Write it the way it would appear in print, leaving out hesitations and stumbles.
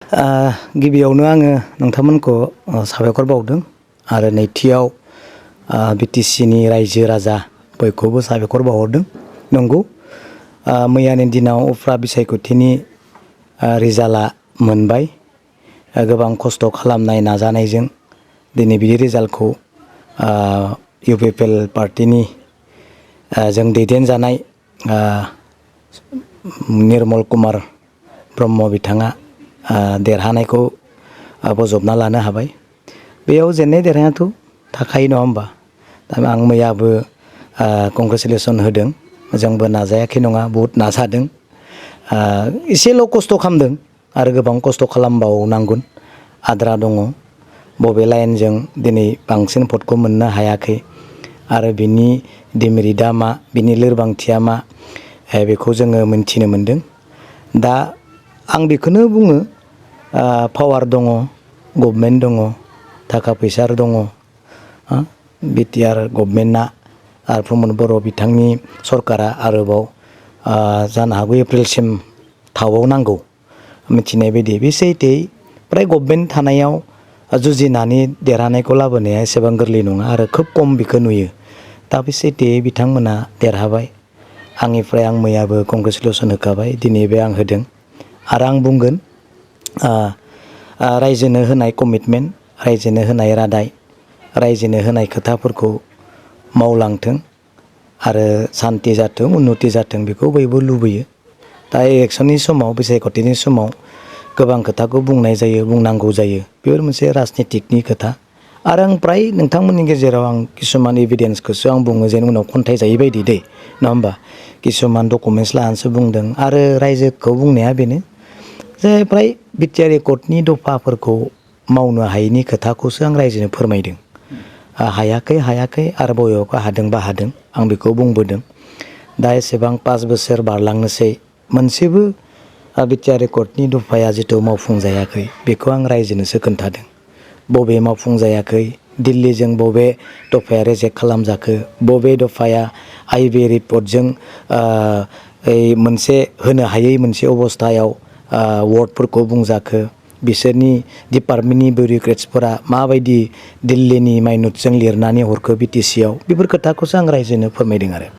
गिबियावनो आङो नोंथांमोनखौ साबायखर बावदों आरो नैथियाव बिटिसिनि रायजो राजा बयखौबो साबायखर बावहरदों। नंगौ मैयानि दिनाव उफ्रा बिसायख'थिनि रिजाल्टआ मोनबाय। गोबां खस्थ' खालामनाय नाजानायजों दिनै बिदि रिजाल्टखौ इउपिपिएल पार्टिनि जों दैदेनजानाय निर्मल कुमार ब्रह्म बिथाङा देरहानायखौ बजबना लानो हाबाय। बेयाव जेननाय देरहायाथ' थाखायो नङा होमबा। दा आं मैयाबो कंग्रेसुलेसन होदों। जोंबो नाजायाखै नङा, बहुद नाजादों। एसेल' खस्थ' खालामदों आरो गोबां खस्थ' खालामबावनांगोन, आद्रा दङ। बबे लाइनजों दिनै बांसिन भटखौ मोननो हायाखै आरो बिनि डिमेरिटआ मा, बिनि लोरबांथिया मा, बेखौ जोङो मोनथिनो मोनदों। दा आं बेखौनो बुङो, पावार दङ, गभर्नमेन्ट दङ, थाखा फैसा दङ। बिटिआर गभर्नमेन्टआ आरो प्रमद बर' बिथांनि सरकारा आरोबाव जानो हागौ एप्रिलसिम थाबावनांगौ मिथिनाय बायदि। बे सैथोयै फ्राय गभर्नमेन्ट थानायाव जुजिनानै देरहानायखौ लाबोनाया एसेबां गोरलै नङा आरो खोब खम बेखौ नुयो। दा बे सैथोयै बिथांमोना देरहाबाय। आंनिफ्राय आं मैयाबो कंग्रेसुलेसन होखाबाय, दिनैबो आं होदों आरो आं बुंगोन रायजोनो होनाय कमिटमेन्ट, रायजोनो होनाय रादाय, रायजोनो होनाय खोथाफोरखौ मावलांथों आरो सान्ति जाथों, उन्नति जाथों, बेखौ बयबो लुबैयो। दा इलेक्सननि समाव, बिसायख'थिनि समाव गोबां खोथाखौ बुंनाय जायो, बुंनांगौ जायो। बेफोर मोनसे राजनितिकनि खोथा आरो आं फ्राय नोंथांमोननि गेजेराव आं किसुमान एभिडेन्सखौसो आं बुङो जेन उनाव खन्थाइ जायै बायदि दै, नङा होमबा। किसुमान डकुमेन्टस लानानैसो बुंदों आरो रायजोखौ बुंनाया बेनो जे फ्राय बिटिआर एकर्डनि दफाफोरखौ मावनो हायैनि खोथाखौसो आं रायजोनो फोरमायदों। हायाखै आरो बबेयावबा हादोंबा हादों, आं बेखौ बुंबोदों। दा एसेबां 5 बोसोर बारलांनोसै मोनसेबो बिटिआर एकर्डनि दफाया जिथु मावफुंजायाखै, बेखौ आं रायजोनोसो खोन्थादों। बबे मावफुंजायाखै, दिल्लीजों बबे दफाया रेजेक्ट खालामजाखो, बबे दफाया आइबि रिपर्टजों मोनसे होनो हायै मोनसे अबस्थायाव वार्डफोरखौ बुंजाखो, बिसोरनि डिपार्टमेन्टनि बिउरोक्रेट्सफोरा माबायदि दिल्लीनि माइनटजों लिरनानै हरखो बिटिसिआव, बेफोर खोथाखौसो आं रायजोनो फोरमायदों आरो।